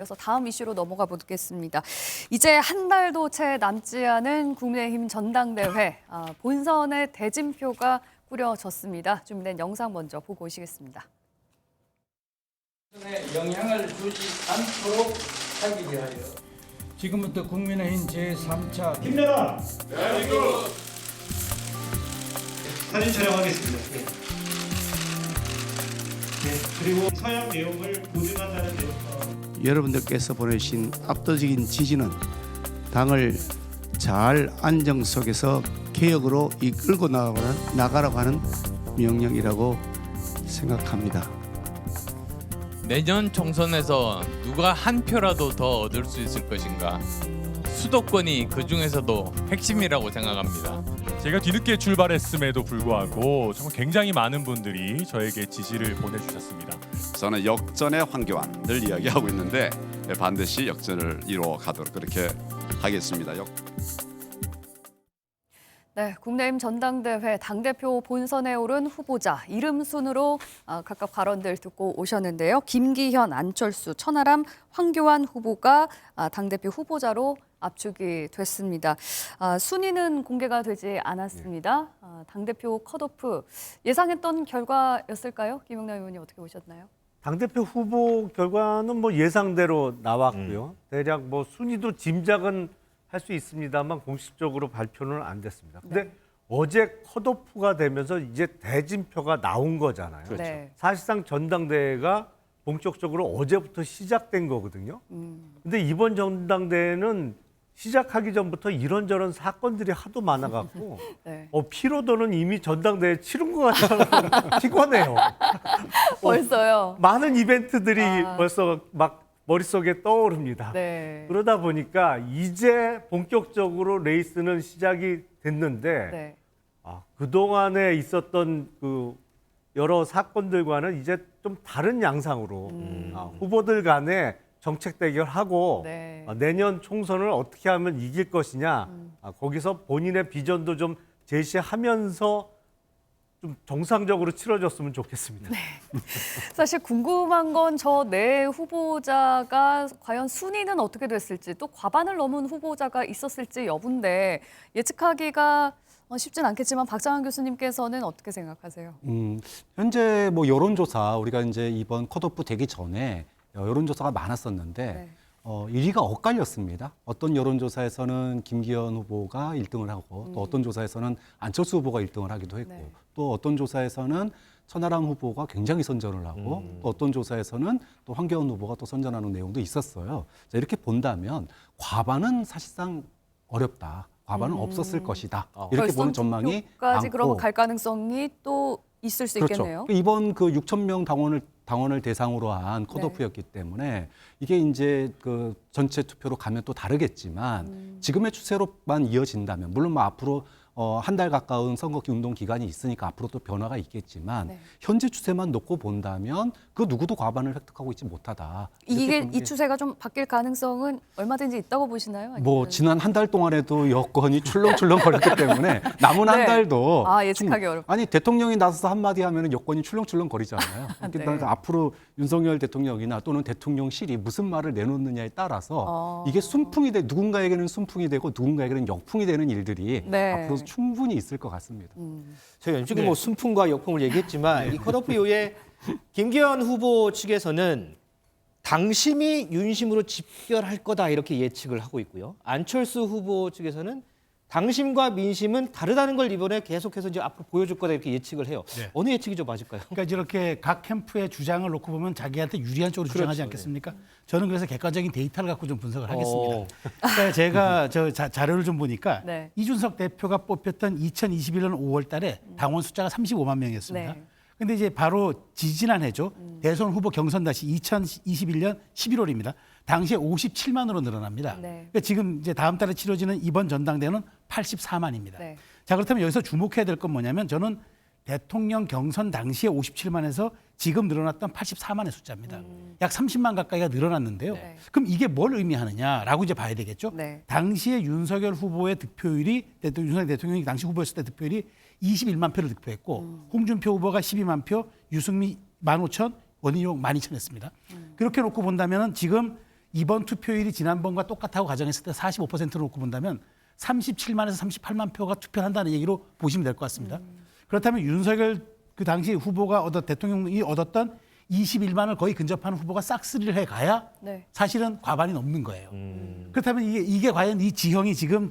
그래서 다음 이슈로 넘어가 보겠습니다. 이제 한 달도 채 남지 않은 국민의힘 전당대회 본선의 대진표가 꾸려졌습니다. 준비된 영상 먼저 보고 오시겠습니다. 영향을 주지 않도록 하기 위하여 지금부터 국민의힘 제3차 김연아 대한민국 사진 촬영하겠습니다. 그리고 서약 내용을 보증한다는 내용. 여러분들께서 보내주신 압도적인 지지는 당을 잘 안정 속에서 개혁으로 이끌고 나가라고 하는 명령이라고 생각합니다. 내년 총선에서 누가 한 표라도 더 얻을 수 있을 것인가? 수도권이 그 중에서도 핵심이라고 생각합니다. 제가 뒤늦게 출발했음에도 불구하고 정말 굉장히 많은 분들이 저에게 지지를 보내주셨습니다. 저는 역전의 황교안을 이야기하고 있는데 반드시 역전을 이루어 가도록 그렇게 하겠습니다. 네, 국민의힘 전당대회 당대표 본선에 오른 후보자 이름 순으로 각각 발언들 듣고 오셨는데요. 김기현, 안철수, 천하람, 황교안 후보가 당대표 후보자로 압축이 됐습니다. 순위는 공개가 되지 않았습니다. 당대표 컷오프 예상했던 결과였을까요? 김영남 의원님 어떻게 보셨나요? 당대표 후보 결과는 뭐 예상대로 나왔고요. 대략 뭐 순위도 짐작은 할 수 있습니다만 공식적으로 발표는 안 됐습니다. 근데 네. 어제 컷오프가 되면서 이제 대진표가 나온 거잖아요. 그렇죠. 네. 사실상 전당대회가 본격적으로 어제부터 시작된 거거든요. 근데 이번 전당대회는 시작하기 전부터 이런저런 사건들이 하도 많아갖고 네. 피로도는 이미 전당대회 치른 것 같아서 피곤해요. 벌써요. 많은 이벤트들이 아. 벌써 막 머릿속에 떠오릅니다. 네. 그러다 보니까 이제 본격적으로 레이스는 시작이 됐는데 네. 그동안에 있었던 그 여러 사건들과는 이제 좀 다른 양상으로 후보들 간에 정책 대결하고 네. 내년 총선을 어떻게 하면 이길 것이냐 거기서 본인의 비전도 좀 제시하면서 좀 정상적으로 치러졌으면 좋겠습니다. 네. 사실 궁금한 건 저 네 후보자가 과연 순위는 어떻게 됐을지 또 과반을 넘은 후보자가 있었을지 여부인데 예측하기가 쉽진 않겠지만 박장환 교수님께서는 어떻게 생각하세요? 현재 뭐 여론조사 우리가 이제 이번 컷오프 되기 전에 여론조사가 많았었는데 네. 1위가 엇갈렸습니다. 어떤 여론조사에서는 김기현 후보가 1등을 하고 또 어떤 조사에서는 안철수 후보가 1등을 하기도 했고 네. 또 어떤 조사에서는 천하람 후보가 굉장히 선전을 하고 또 어떤 조사에서는 또 황교안 후보가 또 선전하는 내용도 있었어요. 자, 이렇게 본다면 과반은 사실상 어렵다. 과반은 없었을 것이다. 이렇게 보는 전망이 까지 많고. 그럼 갈 가능성이 또 있을 수 그렇죠. 있겠네요. 이번 그 6천 명 당원을 대상으로 한 컷오프였기 때문에 이게 이제 그 전체 투표로 가면 또 다르겠지만 지금의 추세로만 이어진다면 물론 뭐 앞으로 한 달 가까운 선거 운동 기간이 있으니까 앞으로 또 변화가 있겠지만 네. 현재 추세만 놓고 본다면 그 누구도 과반을 획득하고 있지 못하다. 이렇게 보는 이 게 추세가 좀 바뀔 가능성은 얼마든지 있다고 보시나요? 아니면... 뭐 지난 한 달 동안에도 여건이 출렁출렁 거렸기 때문에 남은 네. 한 달도 예측하기 어렵다. 아니 대통령이 나서서 한마디 하면 여건이 출렁출렁 거리잖아요. 네. 그러니까 앞으로 윤석열 대통령이나 또는 대통령실이 무슨 말을 내놓느냐에 따라서 이게 순풍이 누군가에게는 순풍이 되고 누군가에게는 역풍이 되는 일들이 네. 앞으로 충분히 있을 것 같습니다. 저희가 지금 뭐 순풍과 역풍을 얘기했지만 이 컷오프 이후에 김기현 후보 측에서는 당심이 윤심으로 집결할 거다 이렇게 예측을 하고 있고요. 안철수 후보 측에서는 당심과 민심은 다르다는 걸 이번에 계속해서 이제 앞으로 보여줄 거다 이렇게 예측을 해요. 네. 어느 예측이 좀 맞을까요? 그러니까 이렇게 각 캠프의 주장을 놓고 보면 자기한테 유리한 쪽으로 주장하지 그렇죠. 않겠습니까? 저는 그래서 객관적인 데이터를 갖고 좀 분석을 하겠습니다. 그러니까 제가 자료를 좀 보니까 네. 이준석 대표가 뽑혔던 2021년 5월 달에 당원 숫자가 35만 명이었습니다. 네. 근데 이제 바로 지지난해죠. 대선 후보 경선 다시 2021년 11월입니다. 당시에 57만으로 늘어납니다. 네. 그러니까 지금 이제 다음 달에 치러지는 이번 전당대회는 84만입니다. 네. 자, 그렇다면 여기서 주목해야 될 건 뭐냐면 저는 대통령 경선 당시에 57만에서 지금 늘어났던 84만의 숫자입니다. 약 30만 가까이가 늘어났는데요. 네. 그럼 이게 뭘 의미하느냐라고 이제 봐야 되겠죠. 네. 당시에 윤석열 후보의 득표율이 윤석열 대통령이 당시 후보였을 때 득표율이 21만 표를 득표했고 홍준표 후보가 12만 표, 유승민 15,000, 원희룡 12,000 했습니다. 그렇게 놓고 본다면 지금 이번 투표율이 지난번과 똑같다고 가정했을 때 45%로 놓고 본다면 37만에서 38만 표가 투표를 한다는 얘기로 보시면 될 것 같습니다. 그렇다면 윤석열 그 당시 후보가 대통령이 얻었던 21만을 거의 근접하는 후보가 싹쓸이를 해가야 네. 사실은 과반이 넘는 거예요. 그렇다면 이게 과연 이 지형이 지금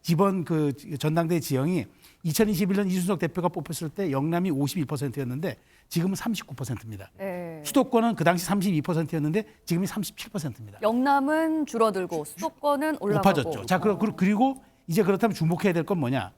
이번 그 전당대회 지형이 2021년 이준석 대표가 뽑혔을 때 영남이 51%였는데 지금은 39%입니다. 네. 수도권은 그 당시 32%였는데 지금이 37%입니다. 영남은 줄어들고 수도권은 올라가고. 높아졌죠. 자, 그리고 이제 그렇다면 주목해야 될 건 뭐냐?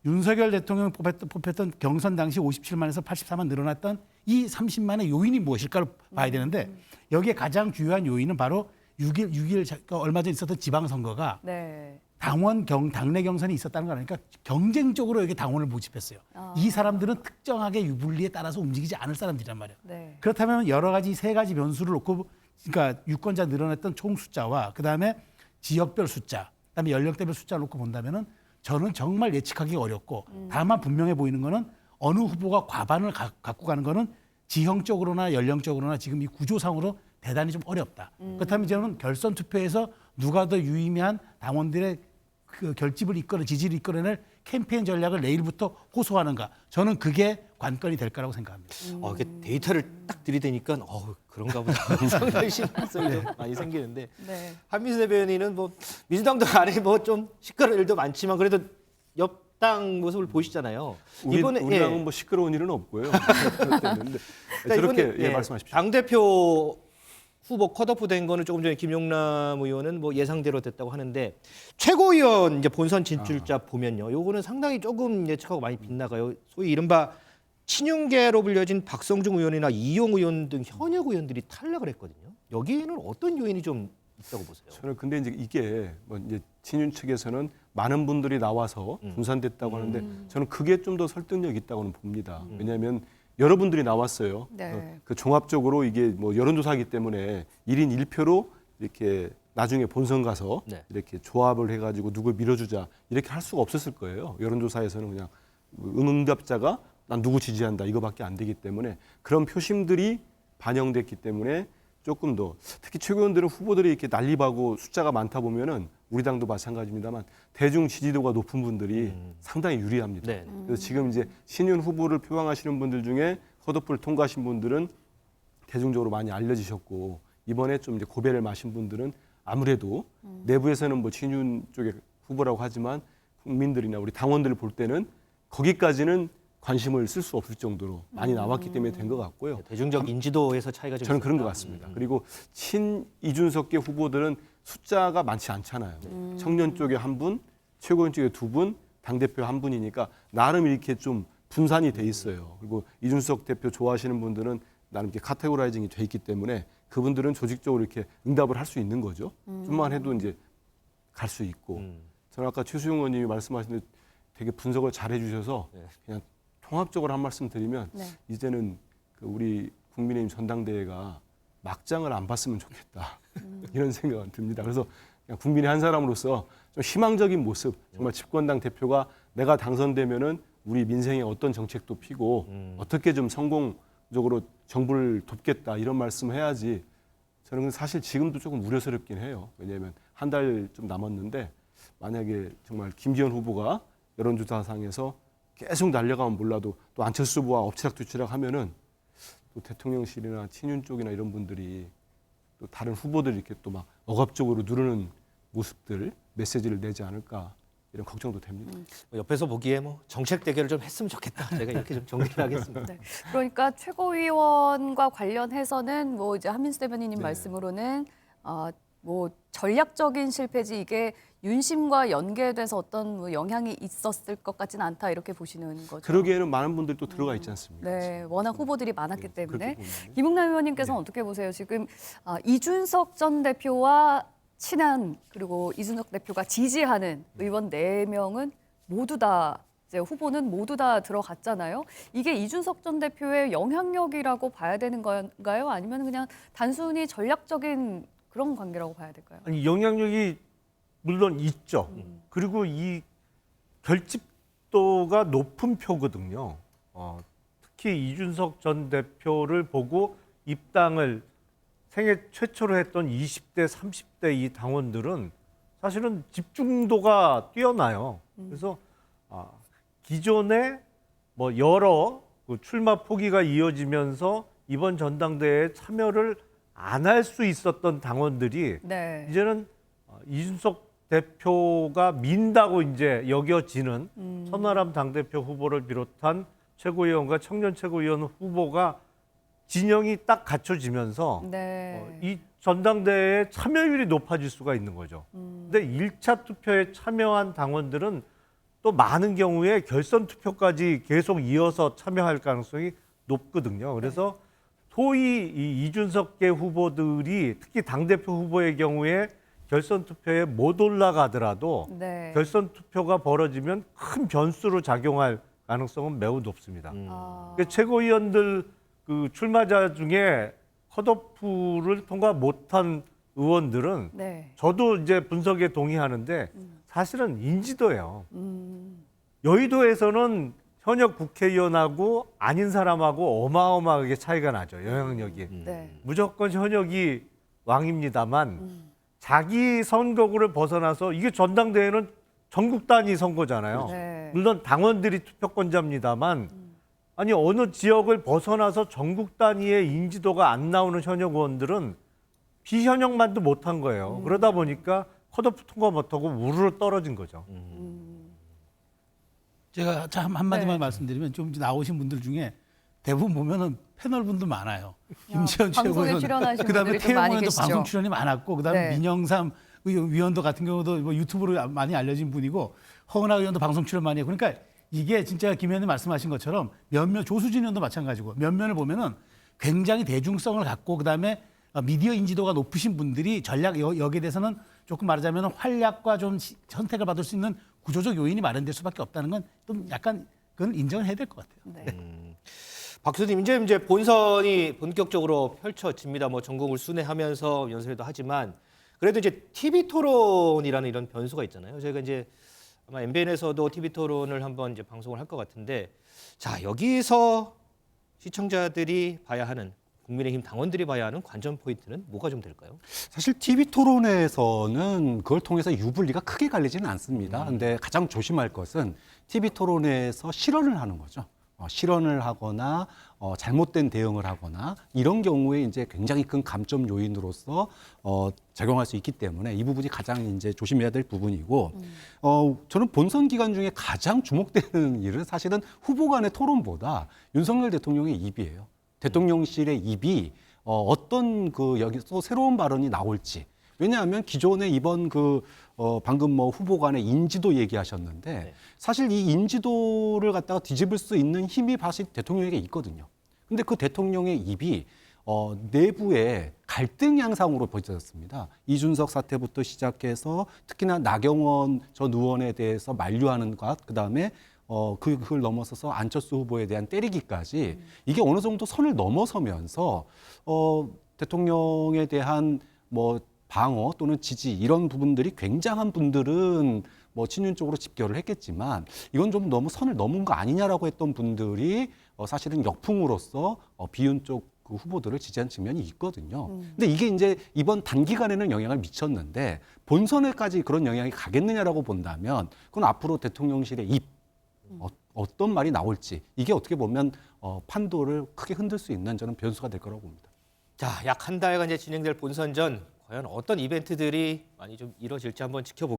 윤석열 대통령 뽑혔던 경선 당시 57만에서 84만 늘어났던 이 30만의 요인이 무엇일까를 봐야 되는데 여기에 가장 주요한 요인은 바로 6일 얼마 전에 있었던 지방선거가 네. 당내 경선이 있었다는 거 아니까 경쟁적으로 여기 당원을 모집했어요. 이 사람들은 특정하게 유불리에 따라서 움직이지 않을 사람들이란 말이에요. 네. 그렇다면 여러 가지 세 가지 변수를 놓고 그러니까 유권자 늘어났던 총 숫자와 그다음에 지역별 숫자, 그다음에 연령대별 숫자를 놓고 본다면은 저는 정말 예측하기 어렵고 다만 분명해 보이는 거는 어느 후보가 과반을 갖고 가는 거는 지형적으로나 연령적으로나 지금 이 구조상으로 대단히 좀 어렵다. 그렇다면 저는 결선 투표에서 누가 더 유의미한 당원들의 그 결집을 지지를 이끌어낼 캠페인 전략을 내일부터 호소하는가. 저는 그게 관건이 될 거라고 생각합니다. 이게 데이터를 딱 들이대니까 그런가 보다. 상당히 신빙성이 좀 많이 생기는데 네. 한민수 대변인은 뭐 민주당도 안에 뭐 좀 시끄러운 일도 많지만 그래도 옆당 모습을 보시잖아요. 우리 예. 당은 뭐 시끄러운 일은 없고요. 그러니까 저렇게 이번에, 말씀하십시오. 당대표 후보 컷오프 된 거는 조금 전에 김용남 의원은 뭐 예상대로 됐다고 하는데 최고위원 이제 본선 진출자 보면요. 요거는 상당히 조금 예측하고 많이 빗나가요. 소위 이른바 친윤계로 불려진 박성중 의원이나 이용 의원 등 현역 의원들이 탈락을 했거든요. 여기에는 어떤 요인이 좀 있다고 보세요? 저는 근데 이제 이게 뭐 이제 친윤 측에서는 많은 분들이 나와서 분산됐다고 하는데 저는 그게 좀 더 설득력 있다고는 봅니다. 왜냐하면 여러분들이 나왔어요. 네. 그 종합적으로 이게 뭐 여론조사이기 때문에 1인 1표로 이렇게 나중에 본선 가서 네. 이렇게 조합을 해가지고 누굴 밀어주자 이렇게 할 수가 없었을 거예요. 여론조사에서는 그냥 응답자가 난 누구 지지한다 이거밖에 안 되기 때문에 그런 표심들이 반영됐기 때문에 조금 더 특히 최고위원들은 후보들이 이렇게 난립하고 숫자가 많다 보면은 우리 당도 마찬가지입니다만 대중 지지도가 높은 분들이 상당히 유리합니다. 네. 그래서 지금 이제 신윤 후보를 표방하시는 분들 중에 컷오프를 통과하신 분들은 대중적으로 많이 알려지셨고 이번에 좀 이제 고배를 마신 분들은 아무래도 내부에서는 뭐 친윤 쪽의 후보라고 하지만 국민들이나 우리 당원들을 볼 때는 거기까지는 관심을 쓸 수 없을 정도로 많이 나왔기 때문에 된 것 같고요. 대중적 인지도에서 차이가 좀 저는 그런 것 있었다. 같습니다. 그리고 친 이준석계 후보들은 숫자가 많지 않잖아요. 청년 쪽에 한 분, 최고위원 쪽에 두 분, 당대표 한 분이니까 나름 이렇게 좀 분산이 돼 있어요. 그리고 이준석 대표 좋아하시는 분들은 나름 이렇게 카테고라이징이 돼 있기 때문에 그분들은 조직적으로 이렇게 응답을 할 수 있는 거죠. 좀만 해도 이제 갈 수 있고. 저는 아까 최수용 의원님이 말씀하신 데 되게 분석을 잘 해주셔서 그냥 통합적으로 한 말씀 드리면 네. 이제는 그 우리 국민의힘 전당대회가 막장을 안 봤으면 좋겠다 이런 생각은 듭니다. 그래서 그냥 국민의 한 사람으로서 좀 희망적인 모습, 정말 집권당 대표가 내가 당선되면은 우리 민생에 어떤 정책도 피고 어떻게 좀 성공적으로 정부를 돕겠다 이런 말씀을 해야지. 저는 사실 지금도 조금 우려스럽긴 해요. 왜냐하면 한 달 좀 남았는데 만약에 정말 김기현 후보가 여론조사상에서 계속 날려가면 몰라도 또 안철수 후보와 엎치락뒤치락 하면은 또 대통령실이나 친윤 쪽이나 이런 분들이 또 다른 후보들이 이렇게 또 막 억압적으로 누르는 모습들 메시지를 내지 않을까 이런 걱정도 됩니다. 옆에서 보기에 뭐 정책 대결을 좀 했으면 좋겠다. 제가 이렇게 좀 정리를 하겠습니다. 네. 그러니까 최고위원과 관련해서는 뭐 이제 한민수 대변인님 말씀으로는 뭐 전략적인 실패지 이게 윤심과 연계돼서 어떤 뭐 영향이 있었을 것 같지는 않다 이렇게 보시는 거죠. 그러기에는 많은 분들이 또 들어가 있지 않습니까? 네, 워낙 후보들이 많았기 때문에 그렇게 보면. 김용남 의원님께서는 어떻게 보세요? 지금 이준석 전 대표와 친한 그리고 이준석 대표가 지지하는 의원 4명은 모두 다 이제 후보는 모두 다 들어갔잖아요. 이게 이준석 전 대표의 영향력이라고 봐야 되는 건가요? 아니면 그냥 단순히 전략적인 그런 관계라고 봐야 될까요? 아니, 영향력이 물론 있죠. 그리고 이 결집도가 높은 표거든요. 특히 이준석 전 대표를 보고 입당을 생애 최초로 했던 20대, 30대 이 당원들은 사실은 집중도가 뛰어나요. 그래서 기존에 뭐 여러 그 출마 포기가 이어지면서 이번 전당대회에 참여를 안 할 수 있었던 당원들이 네. 이제는 이준석 대표가 민다고 이제 여겨지는 천하람 당대표 후보를 비롯한 최고위원과 청년 최고위원 후보가 진영이 딱 갖춰지면서 네. 이 전당대회에 참여율이 높아질 수가 있는 거죠. 근데 1차 투표에 참여한 당원들은 또 많은 경우에 결선 투표까지 계속 이어서 참여할 가능성이 높거든요. 그래서 소위 이 이준석계 후보들이 특히 당대표 후보의 경우에 결선 투표에 못 올라가더라도 네. 결선 투표가 벌어지면 큰 변수로 작용할 가능성은 매우 높습니다. 그러니까 최고위원들 그 출마자 중에 컷오프를 통과 못한 의원들은 네. 저도 이제 분석에 동의하는데 사실은 인지도예요. 여의도에서는 현역 국회의원하고 아닌 사람하고 어마어마하게 차이가 나죠. 영향력이. 네. 무조건 현역이 왕입니다만 자기 선거구를 벗어나서 이게 전당대회는 전국 단위 선거잖아요. 네. 물론 당원들이 투표권자입니다만 아니 어느 지역을 벗어나서 전국 단위의 인지도가 안 나오는 현역 의원들은 비현역만도 못한 거예요. 그러다 보니까 컷오프 통과 못하고 우르르 떨어진 거죠. 제가 참 한마디만 네. 말씀드리면 좀 나오신 분들 중에 대부분 보면은 패널 분도 많아요. 김재현 방송에 최고위원, 출연하신 그다음에 분들이 좀 많이 태영 의원도 계시죠. 방송 출연이 많았고, 그다음에 네. 민영삼 위원도 같은 경우도 뭐 유튜브로 많이 알려진 분이고, 허은하 의원도 방송 출연 많이 해요. 그러니까 이게 진짜 김 의원님 말씀하신 것처럼 몇몇 조수진 의원도 마찬가지고 면면을 보면은 굉장히 대중성을 갖고 그다음에 미디어 인지도가 높으신 분들이 전략 여기에 대해서는 조금 말하자면 활약과 좀 선택을 받을 수 있는 구조적 요인이 마련될 수밖에 없다는 건 좀 약간 그건 인정을 해야 될 것 같아요. 네. 박 교수님 이제 본선이 본격적으로 펼쳐집니다. 뭐 전국을 순회하면서 연설도 하지만 그래도 이제 TV 토론이라는 이런 변수가 있잖아요. 저희가 이제 아마 MBN에서도 TV 토론을 한번 이제 방송을 할 것 같은데 자 여기서 시청자들이 봐야 하는 국민의힘 당원들이 봐야 하는 관전 포인트는 뭐가 좀 될까요? 사실 TV 토론에서는 그걸 통해서 유불리가 크게 갈리지는 않습니다. 근데 가장 조심할 것은 TV 토론에서 실언을 하는 거죠. 실언을 하거나 잘못된 대응을 하거나 이런 경우에 이제 굉장히 큰 감점 요인으로서 작용할 수 있기 때문에 이 부분이 가장 이제 조심해야 될 부분이고 저는 본선 기간 중에 가장 주목되는 일은 사실은 후보 간의 토론보다 윤석열 대통령의 입이에요. 대통령실의 입이 어떤 그 여기 또 새로운 발언이 나올지. 왜냐하면 기존에 이번 방금 뭐 후보 간의 인지도 얘기하셨는데 사실 이 인지도를 갖다가 뒤집을 수 있는 힘이 사실 대통령에게 있거든요. 근데 그 대통령의 입이 내부에 갈등 양상으로 벌어졌습니다. 이준석 사태부터 시작해서 특히나 나경원 전 의원에 대해서 만류하는 것, 그다음에 그걸 넘어서서 안철수 후보에 대한 때리기까지 이게 어느 정도 선을 넘어서면서 대통령에 대한 뭐 방어 또는 지지 이런 부분들이 굉장한 분들은 뭐 친윤 쪽으로 집결을 했겠지만 이건 좀 너무 선을 넘은 거 아니냐라고 했던 분들이 사실은 역풍으로서 비윤 쪽 그 후보들을 지지한 측면이 있거든요. 근데 이게 이제 이번 단기간에는 영향을 미쳤는데 본선에까지 그런 영향이 가겠느냐라고 본다면 그건 앞으로 대통령실의 입 어떤 말이 나올지 이게 어떻게 보면 판도를 크게 흔들 수 있는 저는 변수가 될 거라고 봅니다. 자, 약 한 달간 이제 진행될 본선전 과연 어떤 이벤트들이 많이 좀 이뤄질지 한번 지켜볼게요.